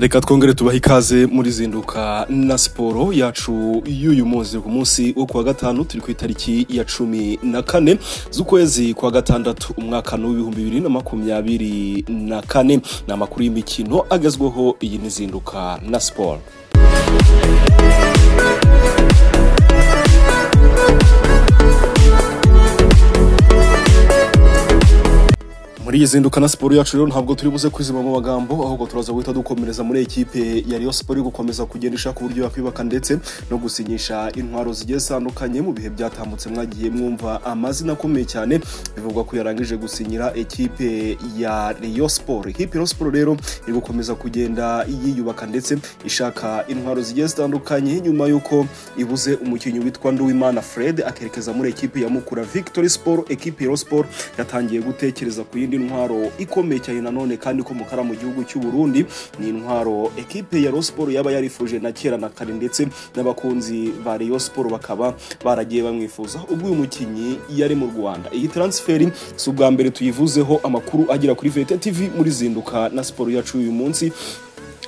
Reka twongere tubaha ikaze muri zinduka na siporo yacu y'uyu munsi ku munsi wo kuwa gatanu turi ku itariki ya 14 z'ukwezi kwa gatandatu umwaka w'2024 na makuru y'imikino agezweho iyi nizinduka na siporo. Muri izinduka na siporo yacu rero ntabwo turi buze kwizima mu magambo ahubwo turaza guhita dukomereza muri ekipe ya Rayon Sport gukomeza kugendesha ku buryo yakwibaka ndetse no gusinyisha intwaro zigiye zitandukanye mu bihe byatambutse mwagiye mwumva amazina akomeye cyane bivugwa ko yarangije gusinyira ekipe ya Rayon Sport. Ekipe ya Rayon Sport rero iri gukomeza kugenda yiyubaka ndetse ishaka intwaro zigiye zitandukanye nyuma yuko ibuze umukinnyi witwa Nduwimana Fred akerekeza muri ekipe ya Mukura Victory Sport. Ekipe ya Rayon Sport yatangiye gutekereza ku intwaro ikomeye cyane nanone kandi ko mukara mu gihugu cy'u Burundi ni intwaro ekipe ya Rayon Sport yaba yarifuje na kera na kare ndetse n'abakunzi ba Rayon Sport bakaba baragiye bamwifuza ubwo uyu mukinyi yari mu Rwanda. Iyi transferi si ubwa mbere tuyivuzeho amakuru agira kuri VT TV muri zinduka na siporo yacu uyu munsi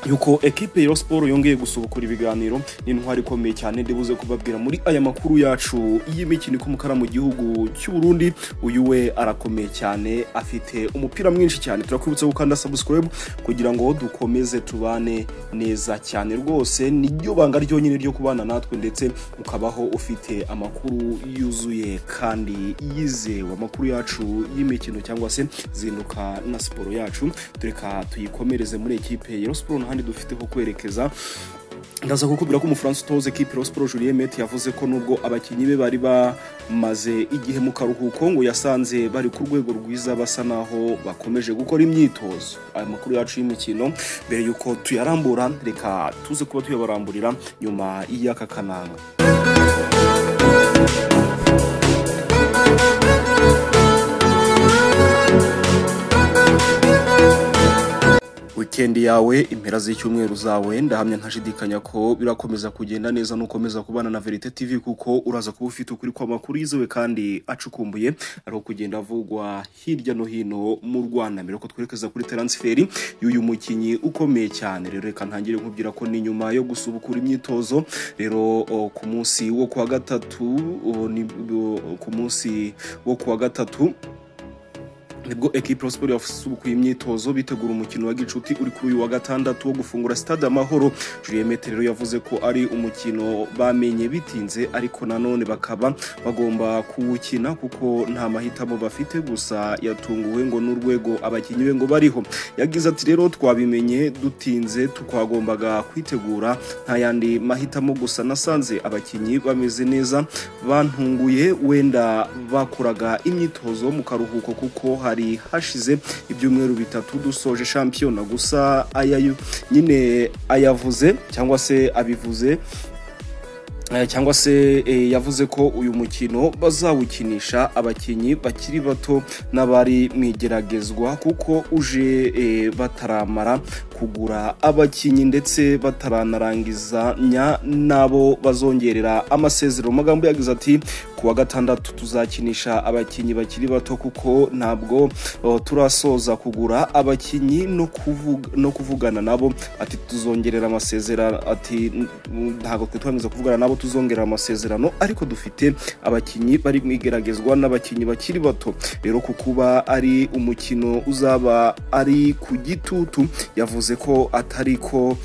yuko ekipe ya Rayon Sport yongeye gusubukura ibiganiro n'intwari ikomeye cyane ndibuze kubabwira muri aya makuru yacu y'imikino ko mukara mu gihugu cy'u Burundi. Uyu we arakomeye cyane afite umupira mwinshi cyane, turakwibutsa gukanda subscribe kugira ngo dukomeze tubane neza cyane rwose. Niryo banga ryonyine ryo kubana natwe ndetse ukabaho ufite amakuru yuzuye kandi yizewe. Amakuru yacu y'imikino cyangwa se zinduka na siporo yacu tureka tuyikomereze muri ekipe ya Rayon Sport handi dufiteho kwerekeza. Ndaza kukubwira ko umufaransa utoza ekipe ya Rayon Sport yavuze ko nubwo abakinyi be bari bamaze igihe mu karuhuko ngo yasanze bari ku rwego rwiza basa naho bakomeje gukora imyitozo. Aya makuru yacu y'imikino mbere yuko tuyarambura reka tuze kuba tuyabaramburira nyuma y'aka kananga. Weekend yawe impera z'icyumweru zawe ndahamya ntashidikanya ko birakomeza kugenda neza nukomeza kubana na VT TV kuko uraza kuba ufite ukuri kwa makuru yizewe kandi acukumbuye ari kugenda avugwa hirya no hino mu Rwanda. Mbere ko twerekeza kuri transferi y'uyu mukinyi ukomeye cyane rero reka ntangire nkubwira ko ni nyuma yo gusubukura imyitozo rero ku munsi wo kuwa gatatu nibwo ekipe ya Sport yasubukuye imyitozo bitegura umukino wa gicuti uri kuri uyu wa gatandatu wo gufungura stade Amahoro. Rero yavuze ko ari umukino bamenye bitinze ariko nanone bakaba bagomba kuwukina kuko nta mahitamo bafite, gusa yatunguwe ngo n'urwego abakinyi be ngo bariho. Yagize ati rero twabimenye dutinze twagombaga kwitegura nta yandi mahitamo, gusa nasanze abakinyi bameze neza bantunguye wenda bakuraga imyitozo mu karuhuko kuko hari hashize ibyumweru bitatu dusoje shampiyona. Gusa ayayo nyine ayavuze cyangwa se abivuze yavuze ko uyu mukino bazawukinisha abakinyi bakiri bato n'abari mwigeragezwa kuko uje bataramara kugura abakinyi ndetse bataranarangizanya nabo bazongerera amasezerano. Magambo yagize ati kuwa gatandatu tuzakinisha abakinyi bakiri bato kuko ntabwo turasoza kugura abakinyi no kuvugana nabo. Ati tuzongerera amasezerano, ati ntabwo twitwamiza kuvugana nabo tuzongera amasezerano ariko dufite abakinyi bari mwigeragezwa n'abakinyi bakiri bato. Rero kukuba ari umukino uzaba ari ku gitutu yavuze ko atari ko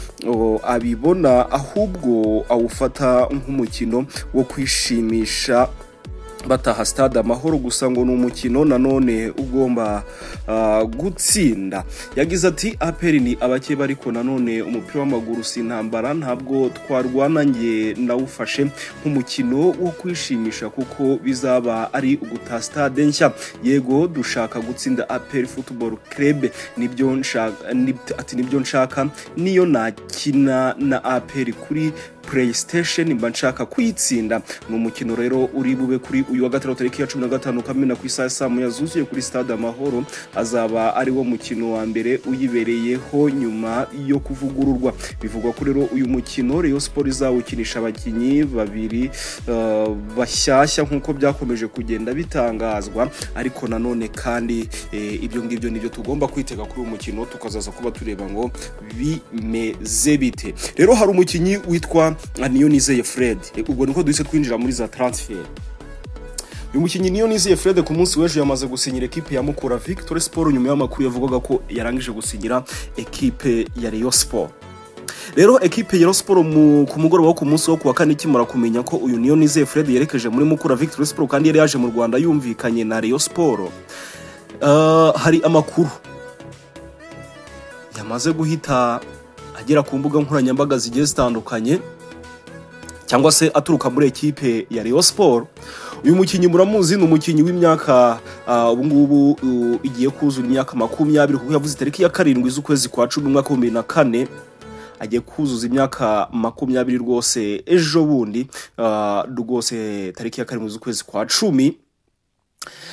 abibona ahubwo awufata nk'umukino wo kwishimisha bataha stade Amahoro, gusa ngo n'umukino nanone ugomba gutsinda. Yagize ati aperi ni abake bariko nanone umupira w'amaguru sintambara ntabwo twarwana nge nawufashe nk'umukino wo kwishimisha kuko bizaba ari uguta stade nshya. Yego dushaka gutsinda Aperi Football Club nibyo nshaka niyo nakina na Aperi kuri PlayStation mba nshaka kuyitsinda. Ni umukino rero uri bube kuri uyu wa gatandatu tariki ya 15 Kamena ku isaha saa moya zuzuye kuri Stade Amahoro. Azaba ari wo mukino wa mbere uyibereyeho nyuma yo kuvugururwa. Bivugwa ko rero uyu mukino Rayon Sport izawukinisha abakinyi babiri bashyashya nkuko byakomeje kugenda bitangazwa, ariko nanone kandi ibyo ngibyo nibyo tugomba kwitega kuri uyu mukino, tukazaza kuba tureba ngo bimeze bite. Rero hari umukinyi witwa Ntunsiga Fred, ubwo niko duhise twinjira muri za transfer. Uyu mukinyi Ntunsiga Fred ku munsi w'ejo yamaze gusinyira equipe ya Mukura Victory Sport nyuma y'amakuru yavugaga ko yarangije gusinyira equipe ya Rayon Sport. Rero equipe ya Rayon Sport ku mugoroba wo ku munsi wo kuwa kane kimara kumenya ko uyu Ntunsiga Fred yerekeje muri Mukura Victory Sport kandi yari yaje mu Rwanda yumvikanye na Rayon Sport, hari amakuru yamaze guhita agera ku mbuga nkoranyambaga zigiye zitandukanye cyangwa se aturuka muri equipe ya Rayon Sport. Uyu mukinyi muramuzi, ni umukinyi w'imyaka ubu ngubu igiye kuzura imyaka 20 kuko yavuze tariki ya 7 z'ukwezi kwa 10 mwaka 2004 agiye kuzuza imyaka 20 rwose ejo bundi rwose tariki ya 7 z'ukwezi kwa 10.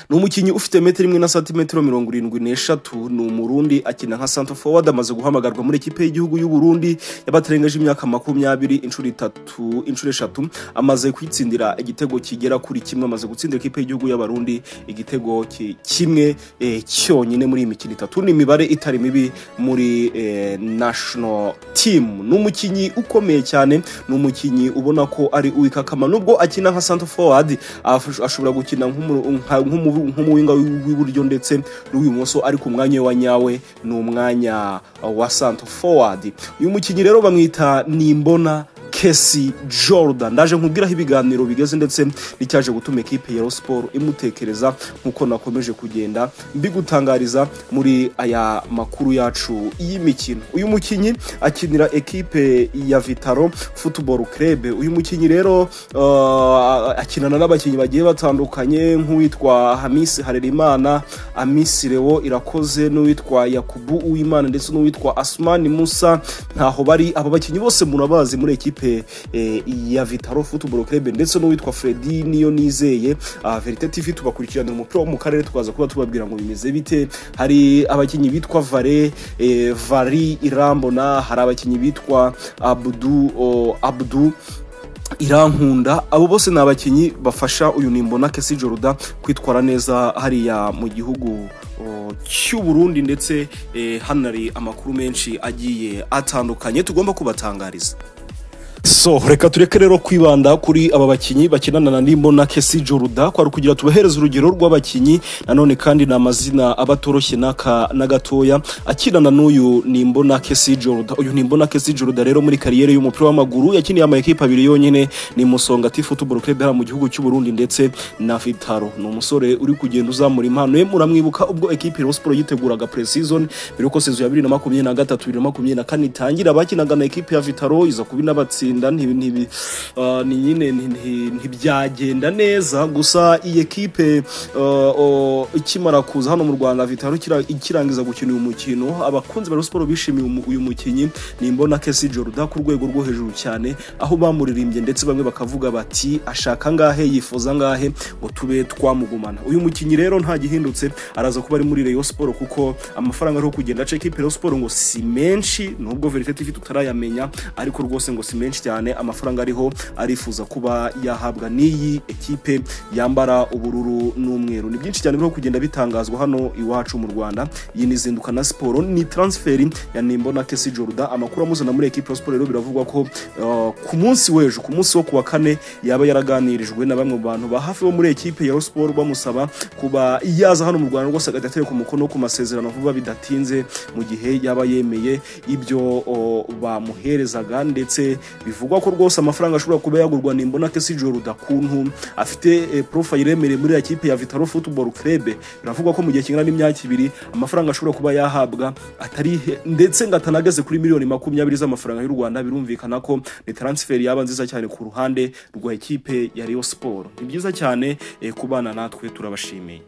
Ni umukinyi ufite 1 na santimetero 73, ni umurundi akina nka center forward, amaze guhamagarwa muri equipe y'igihugu y'u Burundi y'abatarengeje imyaka 20 inshuro 3 amaze kwitsindira igitego kigera kuri kimwe, amaze gutsindira equipe y'igihugu y'abarundi igitego kimwe cyonyine muri imikino 3. Ni imibare itari mibi muri national team. Ni umukinyi ukomeye cyane, ni umukinyi ubona ko ari uwikakama, nubwo akina nka center forward ashobora gukina nk'umuwinga w'iburyo ndetse n'uw'ibumoso, ariko umwanya wa nyawe ni umwanya wa center forward. Uyu mukinyi rero bamwita Nimbona Kesi Jordan. Ndaje nkubwiraho ibiganiro bigeze ndetse n'icyaje gutuma equipe ya Rayon Sport imutekereza nkuko nakomeje kugenda mbigutangariza muri aya makuru yacu y'imikino. Uyu mukinyi akinira equipe ya Vitaro Football Club. Uyu mukinyi rero akinana n'abakinyi bagiye batandukanye nk'uwitwa Hamisi Harerimana, Amisi Leo Irakoze, n'uwitwa Yakubu Uwimana ndetse n'uwitwa Asmani Musa. Ntaho bari aba bakinyi bose murabazi muri equipe ya Vitaro Football Club ndetse n'uwitwa Freddy Niyonizeye. Verite TV tubakurikiranira umupira wo mu karere, tukaza kuba tubabwira ngo bimeze bite. Hari abakinyi bitwa Vari Irambona, hari abakinyi bitwa Abdu Irankunda. Abo bose ni abakinyi bafasha uyu Nimbona Kesi Jordan kwitwara neza hariya mu gihugu cy'u Burundi, ndetse hanari amakuru menshi agiye atandukanye tugomba kubatangariza. So reka tureke rero kwibanda kuri aba bakinyi bakinana na Nimbona Kesi Jordan, kwa kugira tubahereza urugero rw'abakinyi nanone kandi n'amazina abatoroshye na gatoya akinana n'uyu Nimbona Kesi Jordan. Uyu Nimbona Kesi Jordan rero muri kariyere y'umupira w'amaguru yakiniye ama equipe abiri yonyine, ni Musongati Football Club mu gihugu cy'u Burundi ndetse na Vitaro. Ni umusore uri kugenda uzamura impano ye. Muramwibuka ubwo equipe Rayon Sport yiteguraga pre-season mbere ko season ya 2023 2024 itangira, bakinaga na equipe ya Vitaro iza kubina batsinda ntibyagenda neza. Gusa iyi equipe ikimara kuza hano mu Rwanda Vitaro ikirangiza gukina uyu mukino, abakunzi ba Sport bishimiye uyu mukinyi Nimbona Kesi Jordan ku rwego rwo hejuru cyane, aho bamuririmbye ndetse bamwe bakavuga bati ashaka ngahe, yifuza ngahe ngo tube twamugumana. Uyu mukinyi rero nta gihindutse, araza kuba ari muri Rayon Sport kuko amafaranga ari kugenda aca equipe Rayon Sport ngo si menshi, nubwo Verite TV tutarayamenya, ariko rwose ngo si menshi cyane amafaranga ariho. Arifuza kuba yahabwa n'iyi equipe yambara ubururu n'umweru. Ni byinshi cyane byo kugenda bitangazwa hano iwacu mu Rwanda. Iyi ni Zinduka na Sport, ni transfer ya Nimbona Kesi Jordan. Amakuru amuzana muri equipe ya Sport rero biravugwa ko ku munsi w'ejo, ku munsi wo kuwa kane, yaba yaraganirijwe na bamwe mu bantu ba hafi bo muri equipe ya Sport bamusaba kuba yaza hano mu Rwanda rwose agatereka umukono ku masezerano vuba bidatinze, mu gihe yaba yemeye ibyo bamuherezaga. Ndetse bivugwa ko rwose amafaranga ashobora kuba yagurwa Nimbona Kesi Jordan kuntu afite profile remereye muri equipe ya Vitaro Football Club. Biravugwa ko mu gihe kingana n'imyaka 2 amafaranga ashobora kuba yahabwa atari ndetse ngatanageze kuri miliyoni 20 z'amafaranga y'u Rwanda. Birumvikana ko ni transfer yaba nziza cyane ku ruhande rwa equipe ya Rayon Sport. Ni byiza cyane kubana natwe, turabashimiye.